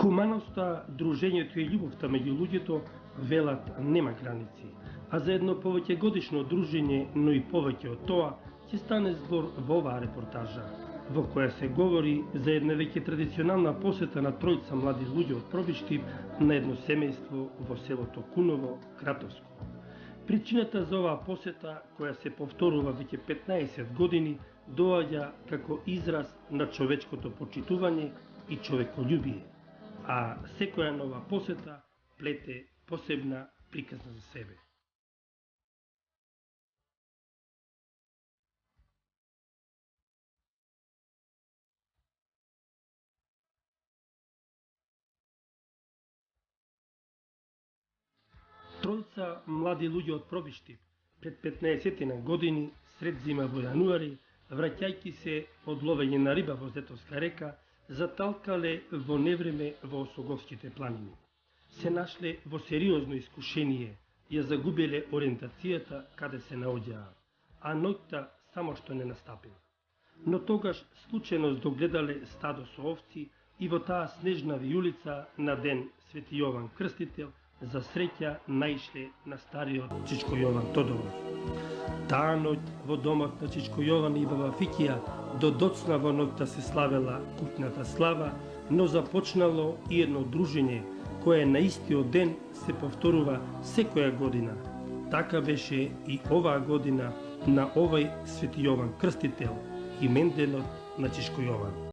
Хуманоста, дружењето и љубовта меѓу луѓето велат нема граници, а за едно повеќе годишно дружење, но и повеќе од тоа, ќе стане збор во оваа репортажа, во која се говори за една веќе традиционална посета на тројца млади луѓе од Пробиштип на едно семејство во селото Куново, Кратовско. Причината за оваа посета, која се повторува веќе 15 години, доаѓа како израз на човечкото почитување и човеколюбие, а секоја нова посета плете посебна приказна за себе. Тројца млади луѓе од Пробиштип пред 15 години, сред зима во јануари, враќајќи се од ловење на риба во Зетовска река, заталкале во невреме во Осоговските планини. Се нашле во сериозно искушение, ја загубиле ориентацијата каде се наоѓаа, а ноќта само што не настапила. Но тогаш случајно догледале стадо со овци и во таа снежна вијулица на ден Свети Јован Крстител за среќа наишле на стариот Чичко Јован Тодоров. Таа ноќ во домот на Чичко Јован и баба Фикија до доцна во ноќта се славела куќната слава, но започнало и едно дружење кое на истиот ден се повторува секоја година. Така беше и оваа година на овој Свети Јован Крстител, именdenот на Чичко Јован.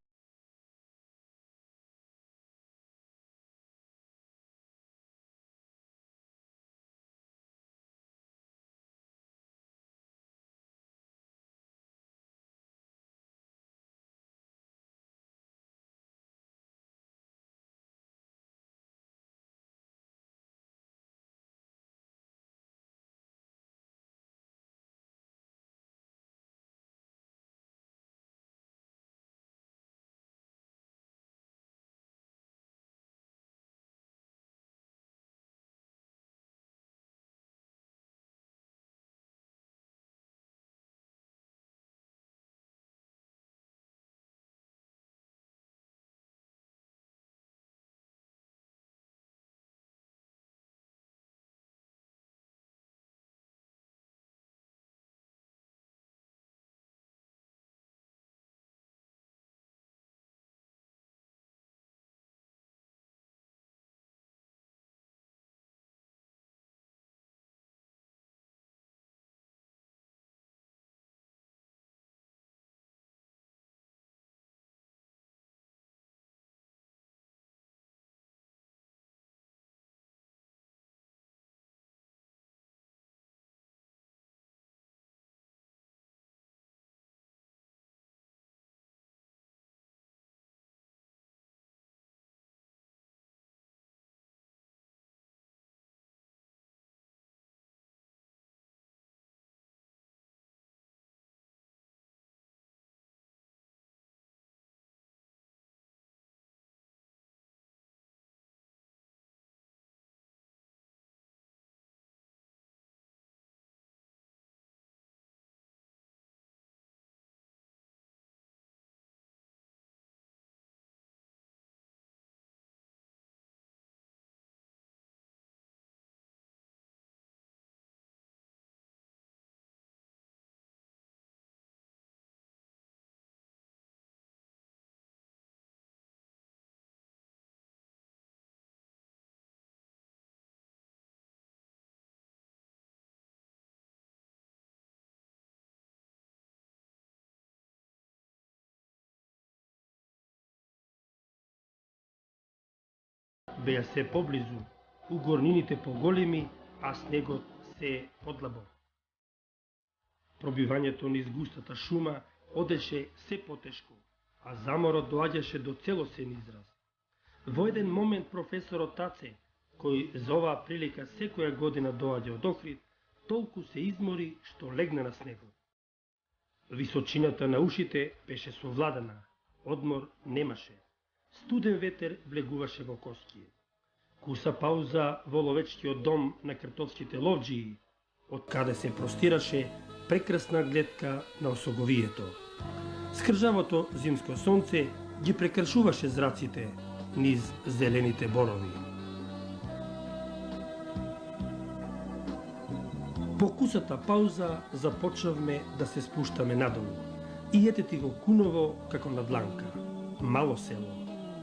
Беа се поблизу, угорнините поголеми, а снегот се подлабок. Пробивањето низ густата шума одеше се потешко, а заморот доаѓаше до целосен израз. Во еден момент професорот Таце, кој за оваа прилика секоја година доаѓа од Охрид, толку се измори што легна на снегот. Височината на ушите беше совладана, одмор немаше. Студен ветер влегуваше во коские. Куса пауза во ловечкиот дом на картовските ловџии, од каде се простираше прекрасна гледка на Осоговието. Скржавото зимско сонце ги прекршуваше зраците, низ зелените борови. По кусата пауза започнавме да се спуштаме надолу. И ете ти го Куново како на дланка. Мало село,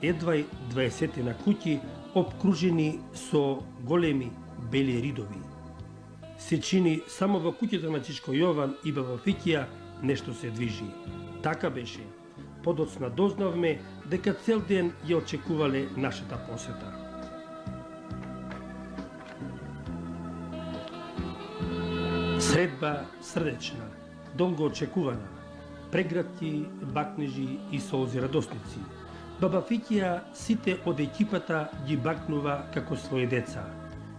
едвај 20 на куќи обкружени со големи бели ридови. Се чини само во куќата на Чичко Јован и баба Фикија нешто се движи. Така беше. Подоцна дознавме дека цел ден ја очекувале нашата посета. Средба срдечна, долго очекувана, прегратки, бакнежи и солзи радосници. Баба Фикија сите од екипата ги бакнува како своји деца.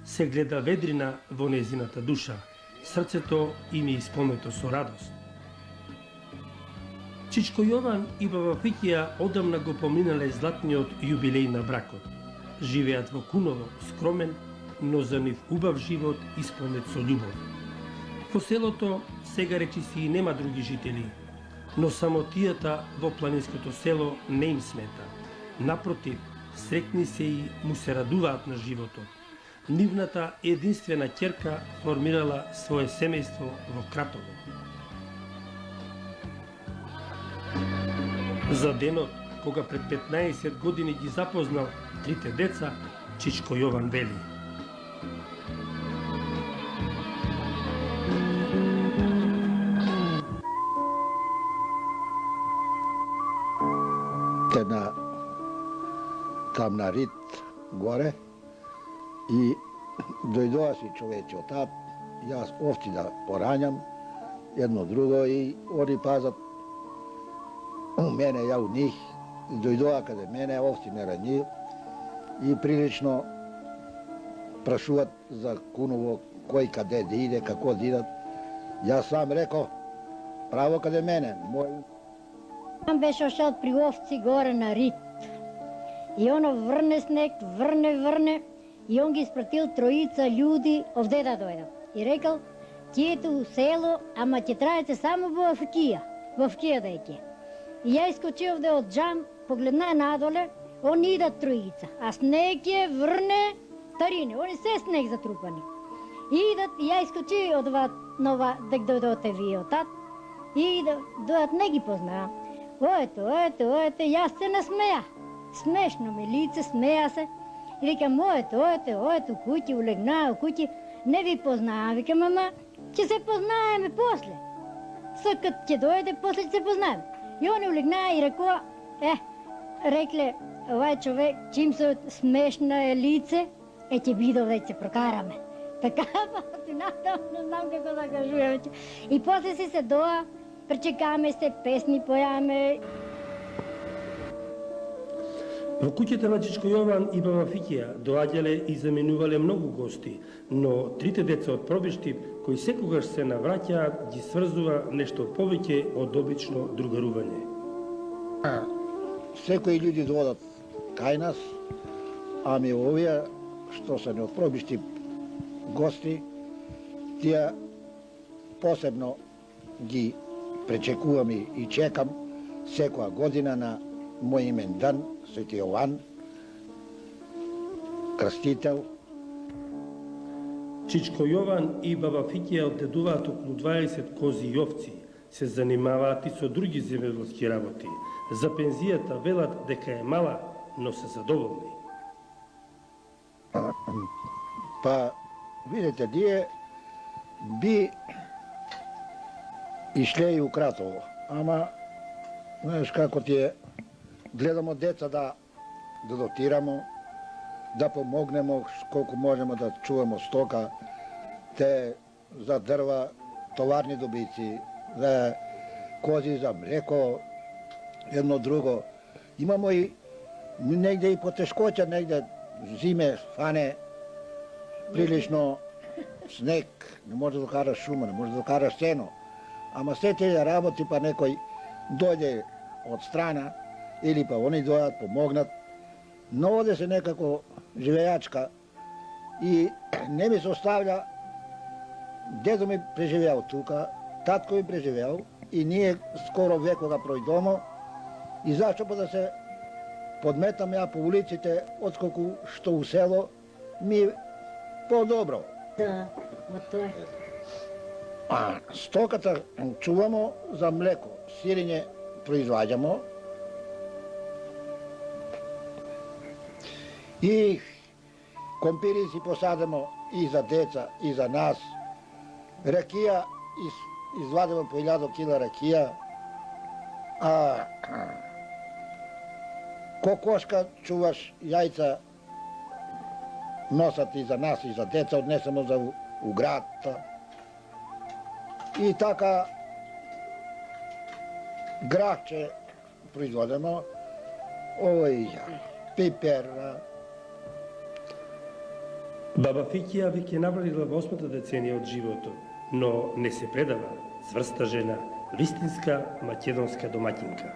Се гледа ведрина во незината душа, срцето им е исполнето со радост. Чичко Јован и баба Фикија одамна го поминале златниот јубилеј на бракот. Живеат во Куново, скромен, но за нив убав живот исполнет со љубов. Во селото сега речиси и нема други жители, но самотијата во планинското село не им смета. Напротив, срекни се и му се радуваат на животот. Нивната единствена ќерка формирала свое семејство во Кратово. За денот, кога пред 15 години ги запознал трите деца, Чичко Јован вели: там на Рит горе и дојдоа си човече од тат, јас овци да порањам, едно друго и они пазат у мене, ја у нив, дојдоа каде мене, овци ме рањи и прилично прашуват за Куново, кој каде да иде, како да идат. Јас сам реков, право каде мене, мој. Там беше ошел при овци горе на Рит. И оно врне снег, врне, и он ги испратил троица људи овде да дојдат. И рекал, тиете у село, ама ќе траете само во Вкија да еќе. И ја искочи овде од джам, погледна надоле, они идат троица, а снег е врне тарине, они се снег затрупани. И идат, и ја искочи од ова, дек дојдоте вие од тат, и дојдат, не ги познаа. Оете, јас се насмеја. Смешно ми лице, смеја се. И викам, оете, у куќи, улегнаа у куќи, не ви познаам. Викам, ама, ќе се познаеме после. Сакат ќе дојде, после ќе се познаеме. И они улегнаа и рекоа, рекле, овај човек, чим се смешна е лице, ќе биде овде, ќе се прокараме. Така, патината, не знам како да кажувам. И после си се доа, пречекаме се, песни појаме. Во куќата на Чичко Јован и баба Фикија доаѓале и заменувале многу гости, но трите деца од Пробиштип, кои секогаш се навраќаат, ги сврзува нешто повеќе од обично другарување. Секои луѓе доодат кај нас, ами овие што се не од Пробиштип гости, тие посебно ги пречекувам и чекам секоја година на мој имен дан, Свети Јован, крстител. Чичко Јован и баба Фикија одедуваат околу 20 кози и овци, се занимаваат и со други земјоделски работи. За пензијата велат дека е мала, но се задоволни. Па, видите, ние би ишле и у Кратово, ама, знаеш како ти е, гледамо деца да дотирамо, да помогнемо колку можеме да чуваме стока, те за дрва, товарни добици, за кози, за млеко, едно друго. Имамо и негде и потешкоќа, негде зиме фане, прилично снег, не може да караш шума, не може да караш сено. Ама се тие работи, па некој дојде од страна, или па они дојат, помогнат. Но оде се некако живејачка и не ми се оставља. Дедо ми преживеал тука, татко ми преживеал и ние скоро векога пројдомо. И зашто па да се подметам ја по улиците, отколку што у село, ми по-добро. Да, во тоа. А стоката чувамо за млеко, сирење произваѓамо и компири си посадимо и за деца, и за нас. Ракија, извадимо по 1000 кила ракија, а кокошка чуваш јајца носат и за нас и за деца, однесемо за у град. И така грахче производимо, пипер. Баба Фикија веќе навалила во 8-та деценија од животот, но не се предава, цврста жена, вистинска македонска домаќинка.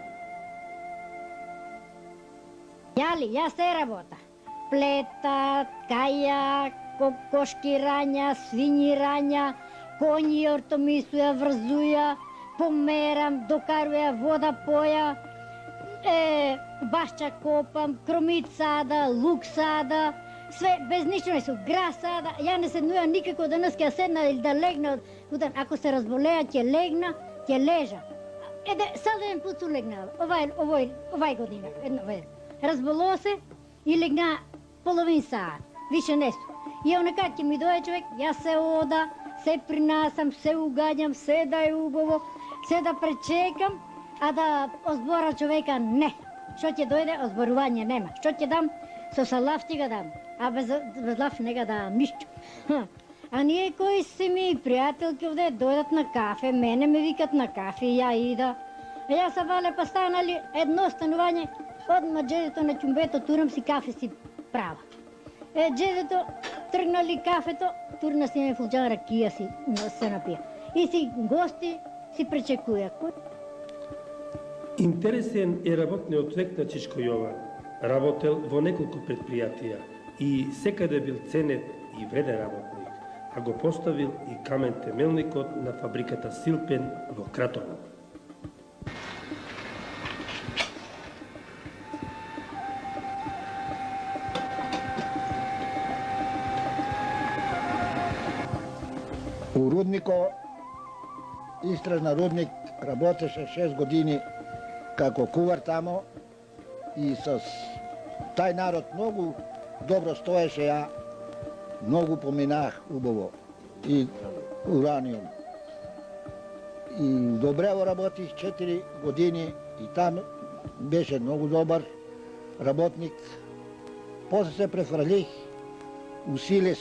Ја се работа. Плета, каја, кокошки рања, свињи рања, коњи ортомисуја, врзуја, померам, докаруја, вода поја, башча копам, кромит сада, лук сада, све без ништо не су, гра сада. Ја не седнуја никако денес ќе седна или да легна, ако се разболеа ќе легна, ќе лежа. Сад еден пут су легнала, овај година, разболоо се и легна половин саат, више не су. И онекад ќе ми дојде човек, јас се ода, се принасам, се угаѓам, се да е убаво, се да пречекам, а да озбора човека не. Што ќе дојде, озборување нема. Што ќе дам, со салав ќе ga дам, а без лав не ga дам ништо. А ние кои си ми пријателки овде дојдат на кафе, мене ме викат на кафе, ја ида. Ја са вале па станали едно станување, одма джедето на ќумбето турам си кафе си права. Джедето тргнали кафето, турна си ме фулџан ракија си се напија. И си гости си пречекуја. Интересен е работниот век на Чичко Јован. Работел во неколку предпријатија и секаде бил ценет и вреден работник, а го поставил и камен темелникот на фабриката Силпен во Кратово. У руднико, истражна рудник, работеше 6 години како кувар тамо и с тај народ многу добро стоеше, ја многу поминах убаво и ураниум. И добре работих 4 години и там беше многу добар работник. После се префрлих у Силес,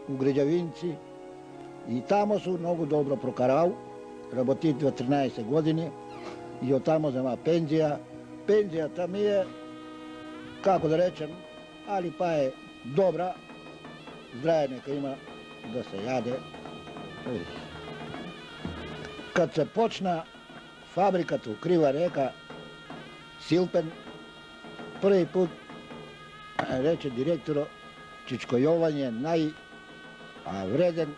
у Греđavinци и тамо су многу добро прокарал. Работив 13 години и од тамо зема пензија. Пензијата ми е, како да речем, али па е добра, здраве нека има да се јаде. Кад се почна фабриката у Крива река, Силпен, први пут рече директоро, Чичко Јован е највреден,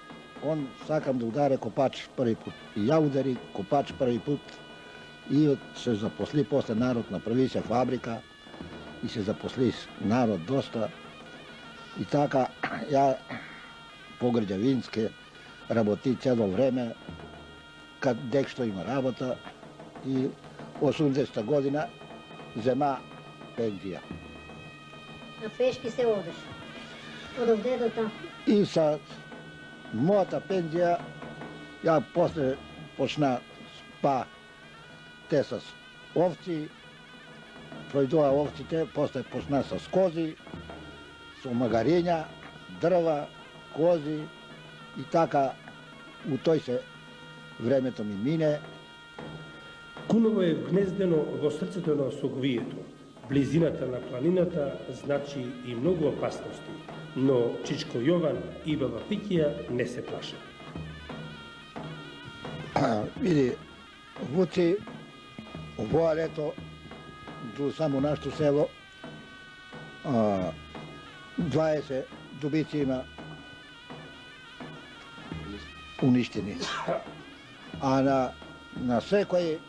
он сакам да ударе копач први пут. И ја удари копач први пут и се запосли после народ, направи се фабрика и се запосли народ доста. И така ја по Греđavinske работи цело време, кад дек што има работа и 80-та година зема пензија. На пешки се одеш, од овде до там. И са мојата пензија, ја после почна па те с овци, пројдоа овците, после почна с кози, со магариња, дрва, кози и така у тој се времето ми мине. Куново е вгнездено во срцето на Осоговието. Близината на планината значи и многу опасности, но Чичко Јован и баба Фикија не се плашат. Види, Вуци, овоа лето, до само нашето село, 20 добици има уништени. А на секој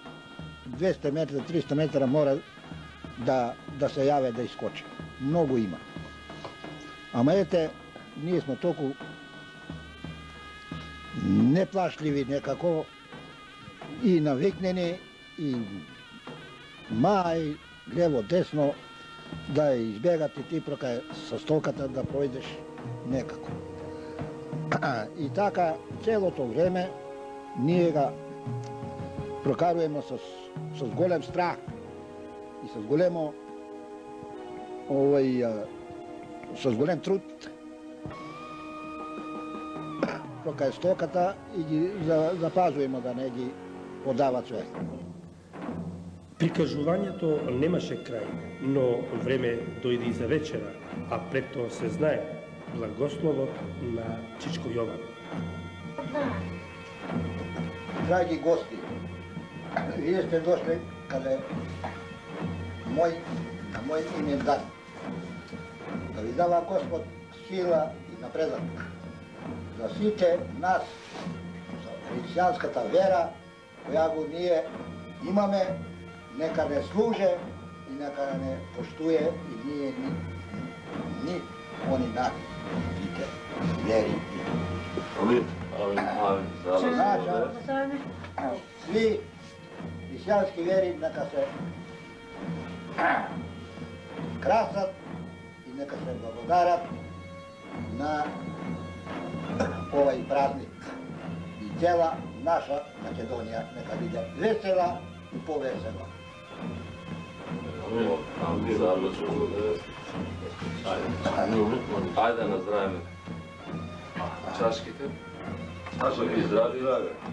200 метра, 300 метра мора da se jave da iskoče. Mnogo ima. Ама ете, ние smo толкова неплашливи некако и навикнени и мај, лево, десно, да избегат и ти прока со стоката да пројдеш некако. И така, целото време, ние ga прокаруваме с голем страх и с големо с голем труд прока стоката и ги запазуваме да не ги одават све. Прикажувањето немаше крај, но време дојде и за вечера, а пред тоа се знае благословот на Чичко Јован. Драги гости, вие сте дошли каде на мој имендан. Да ви дава Господ сила и напредок. За сите нас, за христијанската вера, која го ние имаме, нека не служе и нека не поштуе и ние ни они нас, сите вери. Амин. Амин. Наша, сви христијански вери нека се красат и нека се благодарат на овај празник. И цела наша Македонија нека биде весела и повесела. Ајде на здраве. Чашките. Ще ви здрави.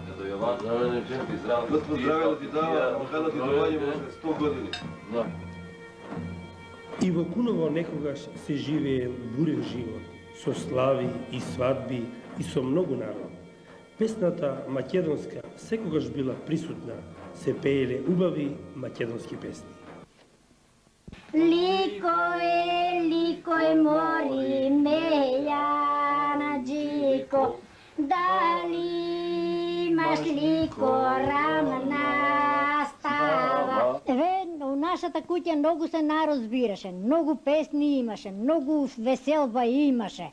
Дедо Јован. Ще ви здрави. Господ здраве да ти дава, Михајло ти доваѓа може 100 години. Да. И во Куново некогаш се живее бурен живот, со слави и свадби и со многу народ. Песната македонска секогаш била присутна, се пееле убави македонски песни. Ликој мори меја джико, дали имаш лико рамна става? Еве, у нашата куќа многу се нарозбираше, многу песни имаше, многу веселба имаше.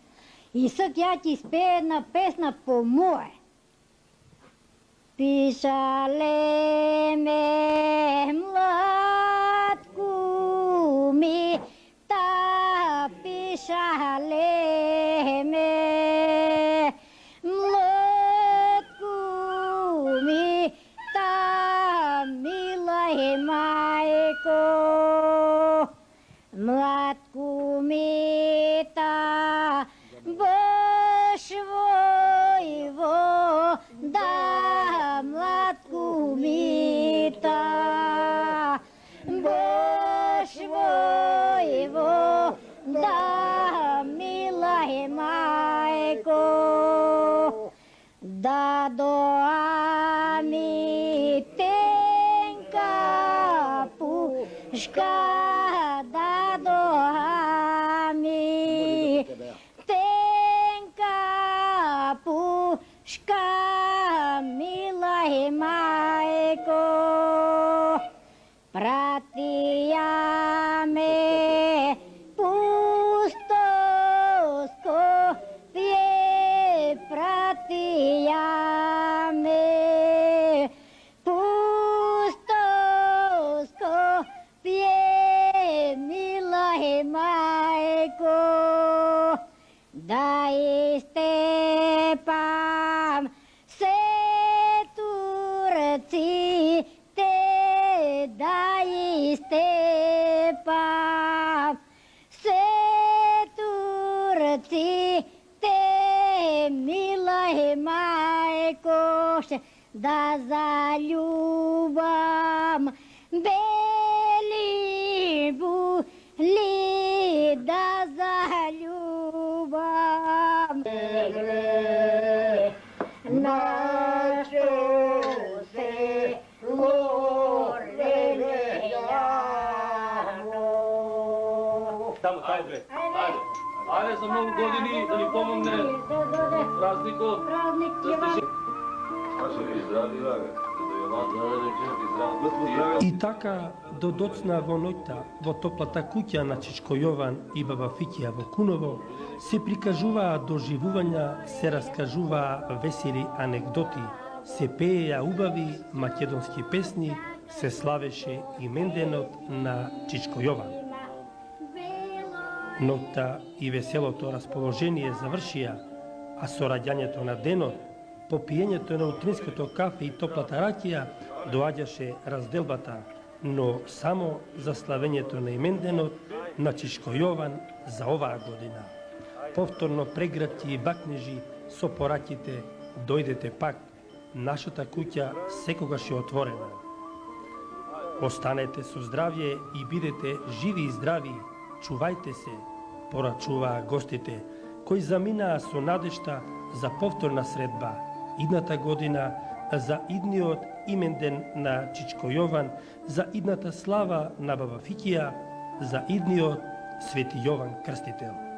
И сак ја ќе испее една песна по мое. Пишале ме младку ми, та пишале ме младку ми, та мила е мајко. Младку ми, та баш војво, да младку ми, та баш војво, да мила е мајко. Да доа ми тенка пушка, да доа ми тенка пушка, мила е мајко. Пратија ме пусто Скопје, пратија ме пусто Скопје, мила е мајко. Да истепам се турците, да истепам се турците, мила е мајко. Да заљубам бели були, да заљубам нашо село Лелејано. Тамо, ајде. Ајде за многу години да ни помогне празникот. Празник Ще ви здрави, Дедо Јован. Ще ви здрави. И така, до доцна во ноќта, во топлата куќа на Чичко Јован и баба Фикија во Куново, се прикажуваа доживувања, се раскажуваа весели анегдоти, се пееја убави македонски песни, се славеше именденот на Чичко Јован. Ноќта и веселото расположение завршија, а со раѓањето на денот, по пиењето на утринското кафе и топлата ракија, доаѓаше разделбата, но само за славењето на именденот на Чичко Јован за оваа година. Повторно прегратки и бакнежи со пораките, дојдете пак, нашата куќа секогаш е отворена. Останете со здравје и бидете живи и здрави, чувајте се, порачуваа гостите, кои заминаа со надежта за повторна средба идната година, за идниот именден на Чичко Јован, за идната слава на баба Фикија, за идниот Свети Јован Крстител.